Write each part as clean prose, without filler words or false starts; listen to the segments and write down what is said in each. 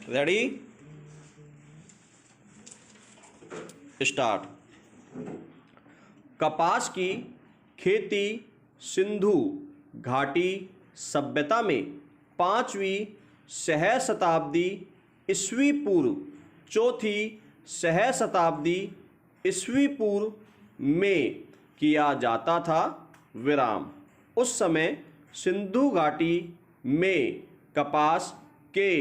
Ready start. कपास की खेती सिंधु घाटी सभ्यता में 5वीं सहस्राब्दी ईस्वी पूर्व, 4थी सहस्राब्दी ईस्वी पूर्व में किया जाता था। विराम। उस समय सिंधु घाटी में कपास के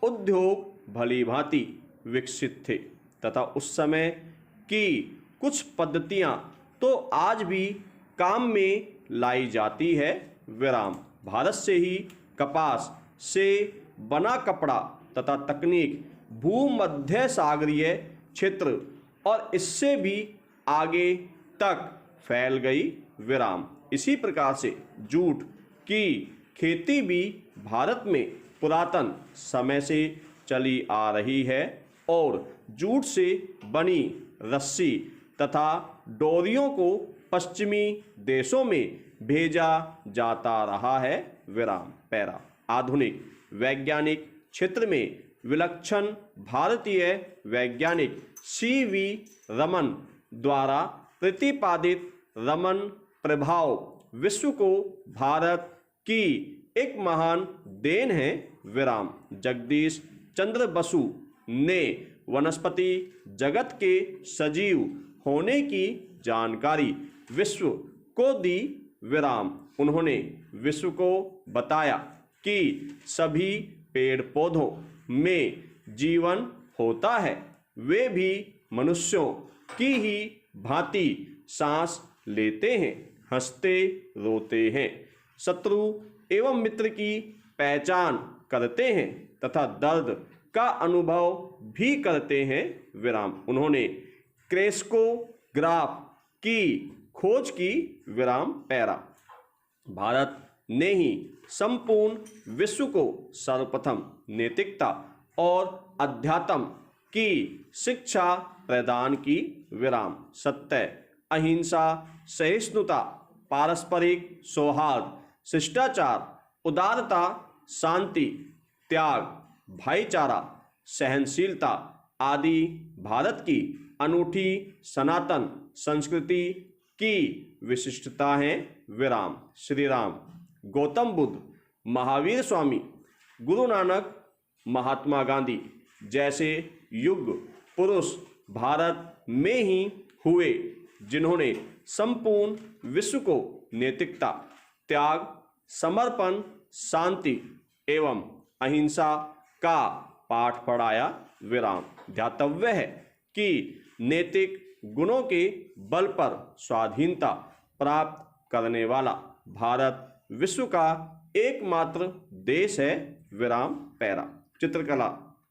उद्योग भली भांति विकसित थे तथा उस समय की कुछ पद्धतियां तो आज भी काम में लाई जाती है। विराम। भारत से ही कपास से बना कपड़ा तथा तकनीक भूमध्य सागरीय क्षेत्र और इससे भी आगे तक फैल गई। विराम। इसी प्रकार से जूट की खेती भी भारत में पुरातन समय से चली आ रही है और जूट से बनी रस्सी तथा डोरियों को पश्चिमी देशों में भेजा जाता रहा है। विराम। पैरा। आधुनिक वैज्ञानिक क्षेत्र में विलक्षण भारतीय वैज्ञानिक CV रमन द्वारा प्रतिपादित रमन प्रभाव विश्व को भारत की एक महान देन है। विराम। जगदीश चंद्र बसु ने वनस्पति जगत के सजीव होने की जानकारी विश्व को दी। विराम। उन्होंने विश्व को बताया कि सभी पेड़ पौधों में जीवन होता है, वे भी मनुष्यों की ही भांति सांस लेते हैं, हंसते रोते हैं, शत्रु एवं मित्र की पहचान करते हैं तथा दर्द का अनुभव भी करते हैं। विराम। उन्होंने क्रेस्कोग्राफ की खोज की। विराम। पैरा। भारत ने ही संपूर्ण विश्व को सर्वप्रथम नैतिकता और अध्यात्म की शिक्षा प्रदान की। विराम। सत्य, अहिंसा, सहिष्णुता, पारस्परिक सौहार्द, शिष्टाचार, उदारता, शांति, त्याग, भाईचारा, सहनशीलता आदि भारत की अनूठी सनातन संस्कृति की विशिष्टता है। विराम। श्री राम, गौतम बुद्ध, महावीर स्वामी, गुरु नानक, महात्मा गांधी जैसे युग पुरुष भारत में ही हुए जिन्होंने संपूर्ण विश्व को नैतिकता, त्याग, समर्पण, शांति एवं अहिंसा का पाठ पढ़ाया। विराम। ध्यातव्य है कि नैतिक गुणों के बल पर स्वाधीनता प्राप्त करने वाला भारत विश्व का एकमात्र देश है। विराम। पैरा। चित्रकला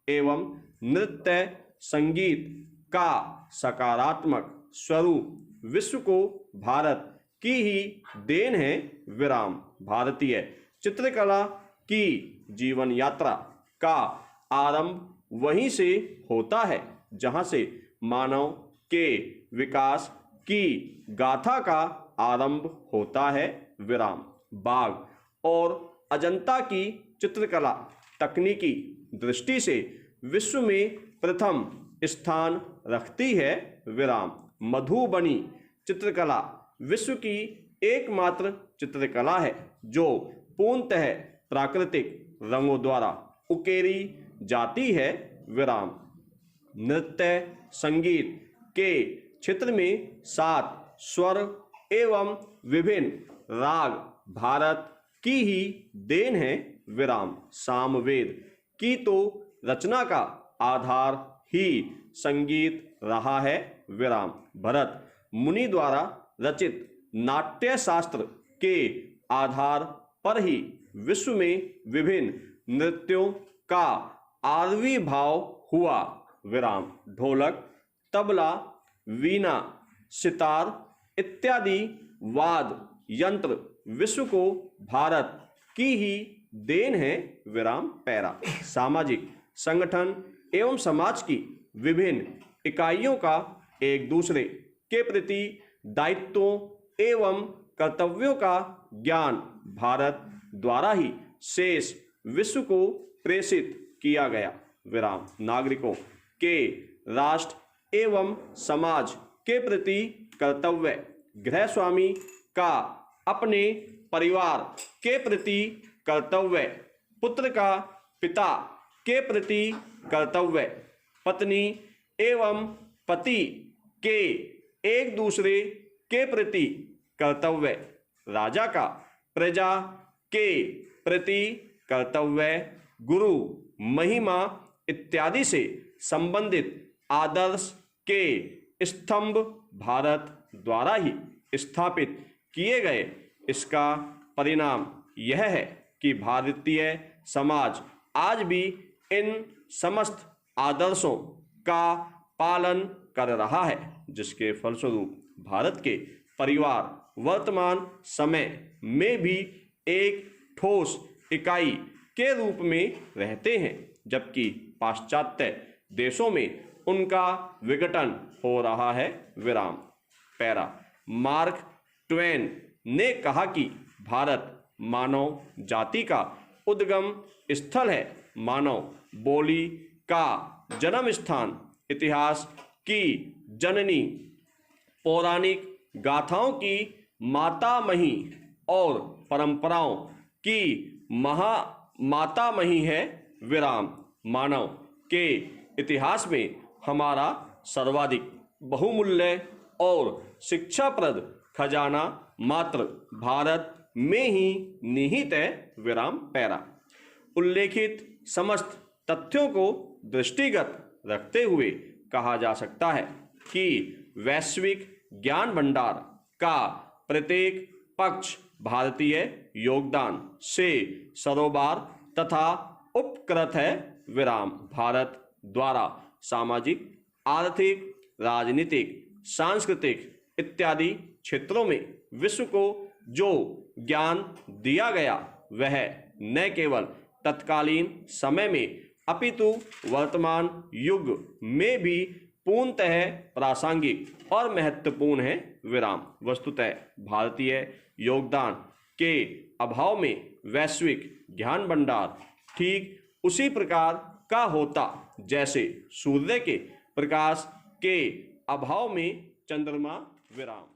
एवं नृत्य संगीत का सकारात्मक स्वरूप विश्व को भारत की ही देन है। विराम। भारतीय चित्रकला की जीवन यात्रा का आरंभ वहीं से होता है जहां से मानव के विकास की गाथा का आरंभ होता है। विराम। बाघ और अजंता की चित्रकला तकनीकी दृष्टि से विश्व में प्रथम स्थान रखती है। विराम। मधुबनी चित्रकला विश्व की एकमात्र चित्रकला है जो पूर्णतः प्राकृतिक रंगों द्वारा उकेरी जाती है। विराम। नृत्य संगीत के क्षेत्र में 7 स्वर एवं विभिन्न राग भारत की ही देन है। विराम। सामवेद की तो रचना का आधार ही संगीत रहा है। विराम। भरत मुनि द्वारा रचित नाट्य शास्त्र के आधार पर ही विश्व में विभिन्न नृत्यों का आविर्भाव हुआ। विराम। ढोलक, तबला, वीणा, सितार इत्यादि वाद्य यंत्र विश्व को भारत की ही देन है। विराम। पैरा। सामाजिक संगठन एवं समाज की विभिन्न इकाइयों का एक दूसरे के प्रति दायित्वों एवं कर्तव्यों का ज्ञान भारत द्वारा ही शेष विश्व को प्रेषित किया गया। विराम। नागरिकों के राष्ट्र एवं समाज के प्रति कर्तव्य। गृहस्वामी का अपने परिवार के प्रति कर्तव्य। पुत्र का पिता के प्रति कर्तव्य। पत्नी एवं पति के एक दूसरे के प्रति कर्तव्य। राजा का प्रजा के प्रति कर्तव्य। गुरु महिमा इत्यादि से संबंधित आदर्श के स्तंभ भारत द्वारा ही स्थापित किए गए। इसका परिणाम यह है कि भारतीय समाज आज भी इन समस्त आदर्शों का पालन कर रहा है, जिसके फलस्वरूप भारत के परिवार वर्तमान समय में भी एक ठोस इकाई के रूप में रहते हैं, जबकि पाश्चात्य देशों में उनका विघटन हो रहा है। विराम। पैरा। मार्क ट्वेन ने कहा कि भारत मानव जाति का उद्गम स्थल है, मानव बोली का जन्म स्थान, इतिहास की जननी, पौराणिक गाथाओं की मातामही और परंपराओं की मातामही है। विराम। मानव के इतिहास में हमारा सर्वाधिक बहुमूल्य और शिक्षाप्रद खजाना मात्र भारत में ही निहित है। विराम। पैरा। उल्लेखित समस्त तथ्यों को दृष्टिगत रखते हुए कहा जा सकता है कि वैश्विक ज्ञान भंडार का प्रत्येक पक्ष भारतीय योगदान से सरोबार तथा उपकृत है। विराम। भारत द्वारा सामाजिक, आर्थिक, राजनीतिक, सांस्कृतिक इत्यादि क्षेत्रों में विश्व को जो ज्ञान दिया गया वह न केवल तत्कालीन समय में अपितु वर्तमान युग में भी पूर्णतः प्रासंगिक और महत्वपूर्ण है। विराम। वस्तुतः भारतीय योगदान के अभाव में वैश्विक ज्ञान भंडार ठीक उसी प्रकार का होता जैसे सूर्य के प्रकाश के अभाव में चंद्रमा। विराम।